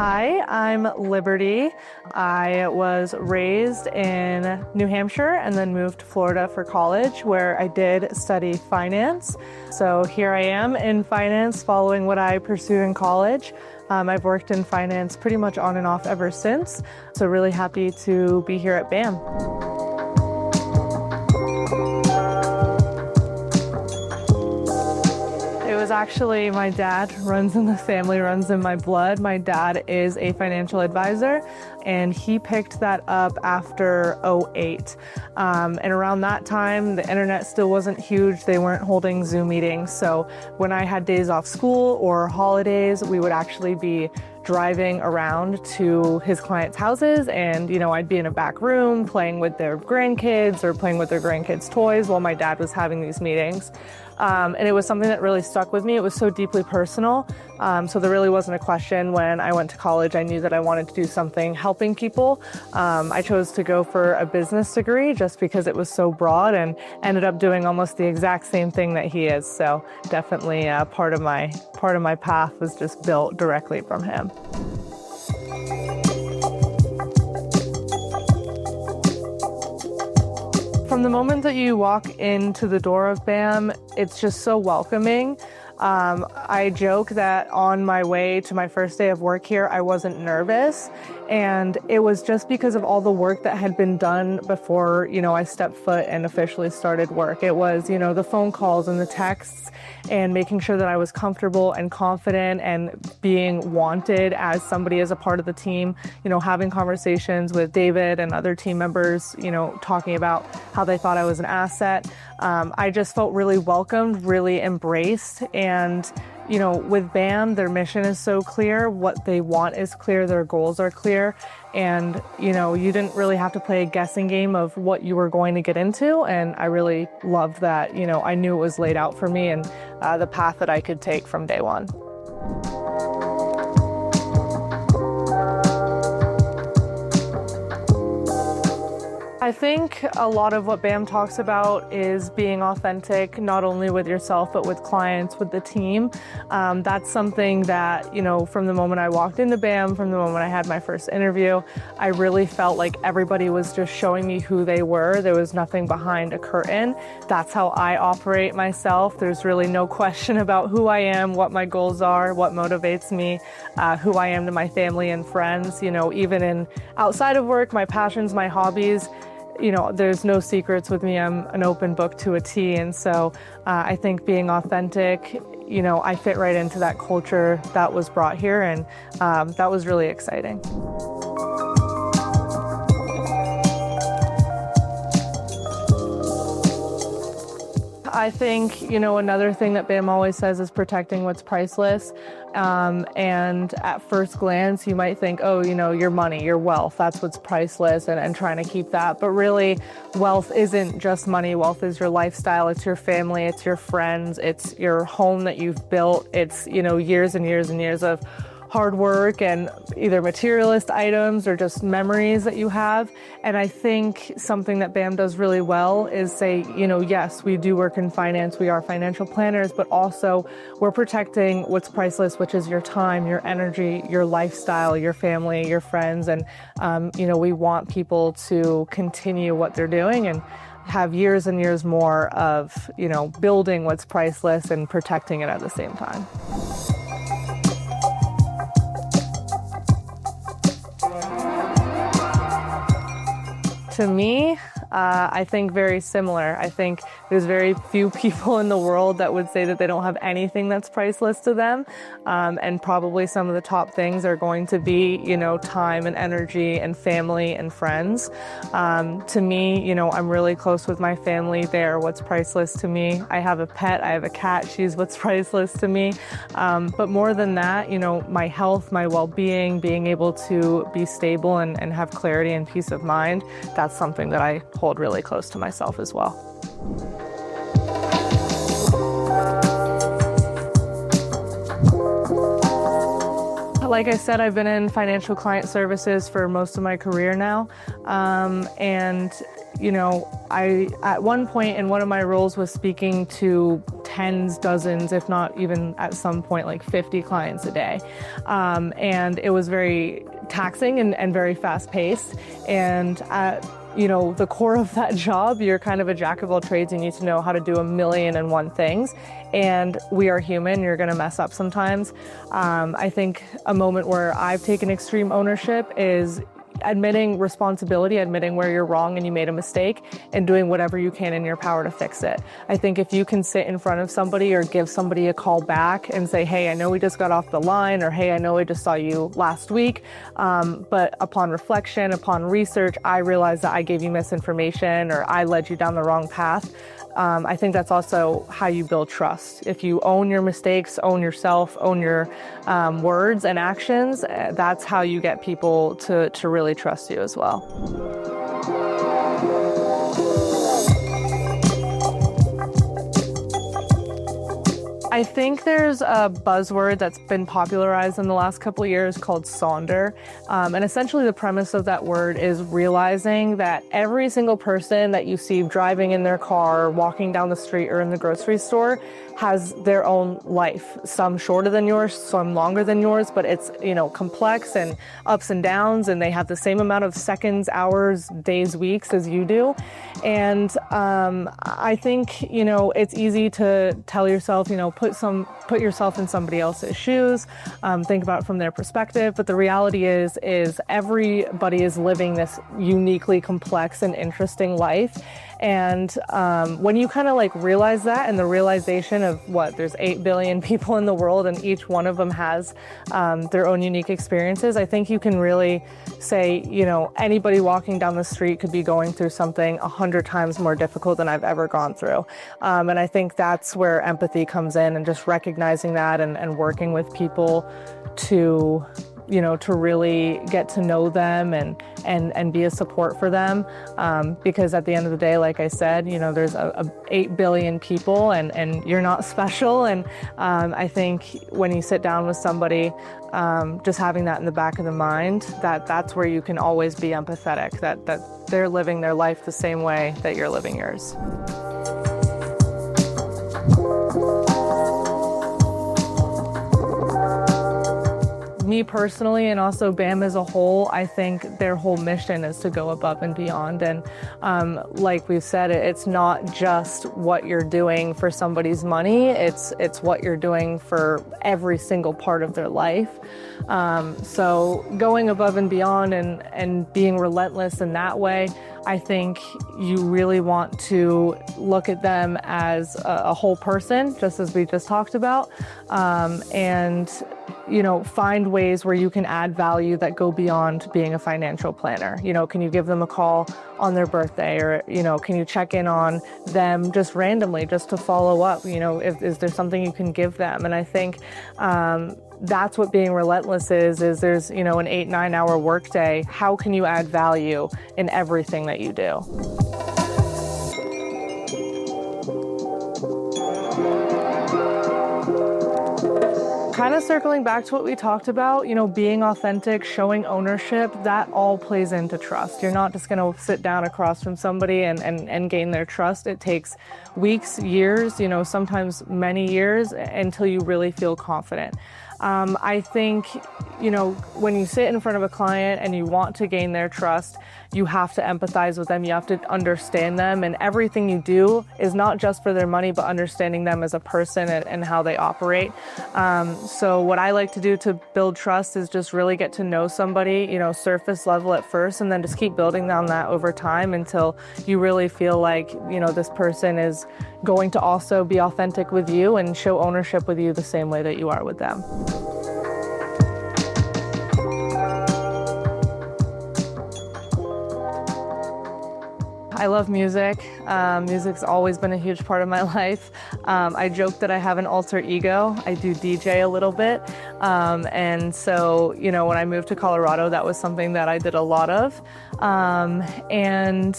Hi, I'm Liberty. I was raised in New Hampshire and then moved to Florida for college, where I did study finance. So here I am in finance following what I pursued in college. I've worked in finance pretty much on and off ever since. So really happy to be here at BAM. It was actually my dad, runs in the family, runs in my blood. My dad is a financial advisor, and he picked that up after '08. And around that time, the internet still wasn't huge. They weren't holding Zoom meetings. So when I had days off school or holidays, we would actually be driving around to his clients' houses, and I'd be in a back room playing with their grandkids or playing with their grandkids' toys while my dad was having these meetings. And it was something that really stuck with me. It was so deeply personal. So there really wasn't a question when I went to college. I knew that I wanted to do something helping people. I chose to go for a business degree just because it was so broad, and ended up doing almost the exact same thing that he is. So definitely part of my path was just built directly from him. From the moment that you walk into the door of BAM, it's just so welcoming. I joke that on my way to my first day of work here, I wasn't nervous. And it was just because of all the work that had been done before, I stepped foot and officially started work. It was, the phone calls and the texts and making sure that I was comfortable and confident and being wanted as somebody as a part of the team, having conversations with David and other team members, talking about how they thought I was an asset. I just felt really welcomed, really embraced. And with BAM, their mission is so clear, what they want is clear, their goals are clear, and you didn't really have to play a guessing game of what you were going to get into, and I really loved that, I knew it was laid out for me and the path that I could take from day one. I think a lot of what BAM talks about is being authentic, not only with yourself, but with clients, with the team. That's something that, from the moment I walked into BAM, from the moment I had my first interview, I really felt like everybody was just showing me who they were. There was nothing behind a curtain. That's how I operate myself. There's really no question about who I am, what my goals are, what motivates me, who I am to my family and friends. Even in outside of work, my passions, my hobbies, there's no secrets with me. I'm an open book to a T. And so I think being authentic, I fit right into that culture that was brought here. And that was really exciting. I think, another thing that BAM always says is protecting what's priceless. And at first glance, you might think, oh, your money, your wealth, that's what's priceless, and trying to keep that. But really, wealth isn't just money. Wealth is your lifestyle. It's your family. It's your friends. It's your home that you've built. It's, years and years and years of hard work and either materialist items or just memories that you have. And I think something that BAM does really well is say, yes, we do work in finance, we are financial planners, but also we're protecting what's priceless, which is your time, your energy, your lifestyle, your family, your friends. And, we want people to continue what they're doing and have years and years more of, building what's priceless and protecting it at the same time. To me, I think very similar. I think there's very few people in the world that would say that they don't have anything that's priceless to them. And probably some of the top things are going to be, time and energy and family and friends. To me, I'm really close with my family. They're what's priceless to me. I have a pet, I have a cat, she's what's priceless to me. But more than that, my health, my well-being, being able to be stable and have clarity and peace of mind, that's something that I hold really close to myself as well. Like I said, I've been in financial client services for most of my career now. And at one point in one of my roles was speaking to tens, dozens, if not even at some point like 50 clients a day. And it was very taxing and very fast paced. And at the core of that job, you're kind of a jack of all trades. You need to know how to do 1,000,001 things. And we are human, you're gonna mess up sometimes. I think a moment where I've taken extreme ownership is admitting responsibility, admitting where you're wrong and you made a mistake, and doing whatever you can in your power to fix it. I think if you can sit in front of somebody or give somebody a call back and say, hey, I know we just got off the line, or hey, I know I just saw you last week, but upon reflection, upon research, I realized that I gave you misinformation or I led you down the wrong path. I think that's also how you build trust. If you own your mistakes, own yourself, own your words and actions, that's how you get people to really trust you as well. I think there's a buzzword that's been popularized in the last couple of years called Sonder. And essentially the premise of that word is realizing that every single person that you see driving in their car, walking down the street or in the grocery store has their own life. Some shorter than yours, some longer than yours, but it's, complex and ups and downs, and they have the same amount of seconds, hours, days, weeks as you do. And I think, it's easy to tell yourself, put yourself in somebody else's shoes, think about it from their perspective. But the reality is everybody is living this uniquely complex and interesting life. And when you kind of realize that, and the realization of there's 8 billion people in the world and each one of them has their own unique experiences, I think you can really say, anybody walking down the street could be going through something 100 times more difficult than I've ever gone through. And I think that's where empathy comes in, and just recognizing that and working with people to really get to know them and be a support for them. Because at the end of the day, like I said, there's 8 billion people and you're not special. And I think when you sit down with somebody, just having that in the back of the mind, that's where you can always be empathetic, that they're living their life the same way that you're living yours. Me personally, and also BAM as a whole, I think their whole mission is to go above and beyond. And like we've said, it's not just what you're doing for somebody's money, it's what you're doing for every single part of their life. So going above and beyond and being relentless in that way, I think you really want to look at them as a whole person, just as we just talked about, and find ways where you can add value that go beyond being a financial planner. Can you give them a call on their birthday, or, can you check in on them just randomly, just to follow up? Is there something you can give them? And I think that's what being relentless is there's, an 8-9 hour workday. How can you add value in everything that you do? Kind of circling back to what we talked about, being authentic, showing ownership, that all plays into trust. You're not just going to sit down across from somebody and gain their trust. It takes weeks, years, sometimes many years until you really feel confident. I think, when you sit in front of a client and you want to gain their trust, you have to empathize with them. You have to understand them, and everything you do is not just for their money, but understanding them as a person and how they operate. So what I like to do to build trust is just really get to know somebody, surface level at first, and then just keep building on that over time until you really feel like, this person is going to also be authentic with you and show ownership with you the same way that you are with them. I love music. Music's always been a huge part of my life. I joke that I have an alter ego. I do DJ a little bit. And so, when I moved to Colorado, that was something that I did a lot of. And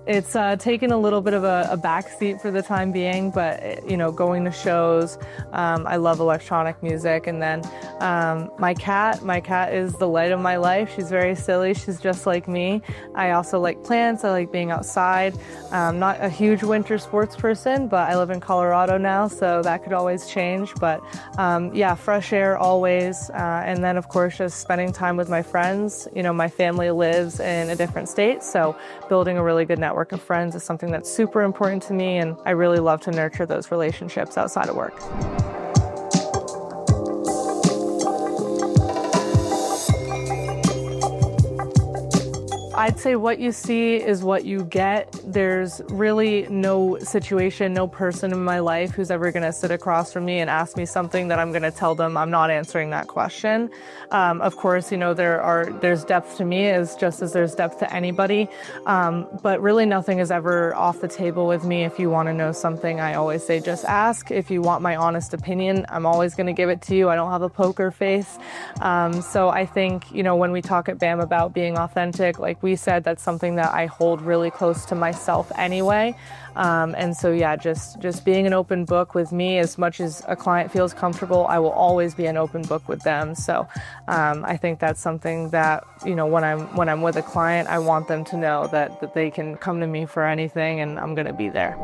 It's taken a little bit of a backseat for the time being, but you know, going to shows. I love electronic music, and then my cat is the light of my life. She's very silly. She's just like me. I also like plants. I like being outside. Not a huge winter sports person, but I live in Colorado now, so that could always change. But yeah, fresh air always, and then of course just spending time with my friends. You know, my family lives in a different state, so building a really good network of friends is something that's super important to me, and I really love to nurture those relationships outside of work. I'd say what you see is what you get. There's really no situation, no person in my life who's ever going to sit across from me and ask me something that I'm going to tell them I'm not answering that question. Of course, you know, there's depth to me just as there's depth to anybody. But really nothing is ever off the table with me. If you want to know something, I always say just ask. If you want my honest opinion, I'm always going to give it to you. I don't have a poker face. So I think, you know, when we talk at BAM about being authentic, like we said, that's something that I hold really close to myself anyway. And so yeah, just being an open book with me. As much as a client feels comfortable, I will always be an open book with them. So I think that's something that, you know, when I'm with a client, I want them to know that they can come to me for anything, and I'm going to be there.